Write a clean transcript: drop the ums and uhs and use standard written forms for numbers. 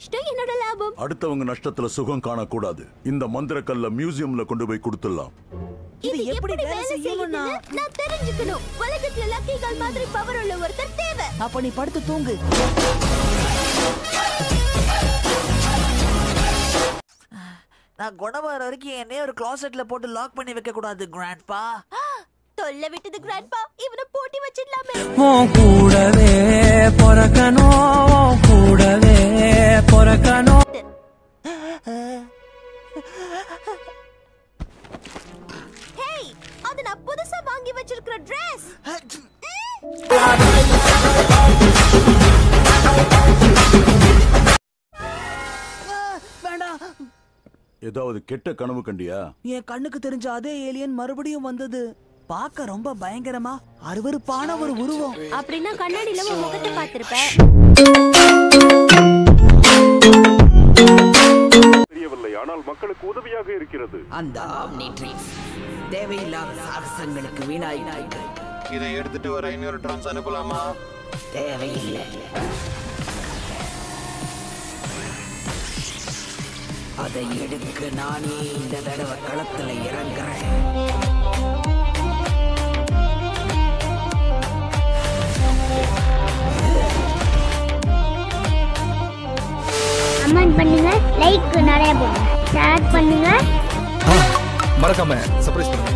நஷ்டம் என்னோட லாபம். அடுத்தவங்க நஷ்டத்துல சுகம் காணக்கூடாது. இந்த மந்திரக்கல்ல மியூசியம்ல கொண்டு போய் கொடுத்துடலாம். இது எப்படி வேலை செய்யும்னா நான் தெரிஞ்சுக்கணும். உலகத்துல லக்கிகள் மாதிரி பவர் உள்ள ஒருத்தர் தேவை. அப்ப நீ படுத்து தூங்கு. நான் குணமாற வரைக்கும் என்னைய ஒரு கிளாசெட்ல போட்டு லாக் பண்ணி வைக்க கூடாது கிராண்ட்பா. தொல்லை விட்டது கிராண்ட்பா. இவனை போட்டி வச்சிடலாமே. உன் கூடவே பொறக்கணும், கூடவே பொறக்கணும். ஹேய், அது நான் புதுசா வாங்கி வச்சிருக்கிற Dress. வேண்டாம். ஏதாவது கெட்ட கனவு கண்டியா? என் கண்ணுக்கு தெரிஞ்ச அதே ஏலியன் மறுபடியும் வந்தது. பார்க்க ரொம்ப பயங்கரமா அருவருப்பான ஒரு உருவம். அப்படின்னா கண்ணாடியில உன் முகத்தை பார்த்திருப்ப. தெரியவில்லை, ஆனால் மக்களுக்கு உதவியாக இருக்கிறது. அந்த ஆம்னிட்ரிக்ஸ் தேவையில்லாத சாகசங்களுக்கு வீணாயிட்டு. இதை எடுத்துட்டு ஒரு 500 ட்ரான்ஸ் அனுப்பலாமா? தேவையில்லை. அதை எடுக்க நானே இந்த தடவை களத்துல இறங்குறேன். கமெண்ட் பண்ணுங்க, லைக் நிறைய போடுங்க, ஷேர் பண்ணுங்க, மறக்காம சர்ப்ரைஸ் பண்ணுங்க.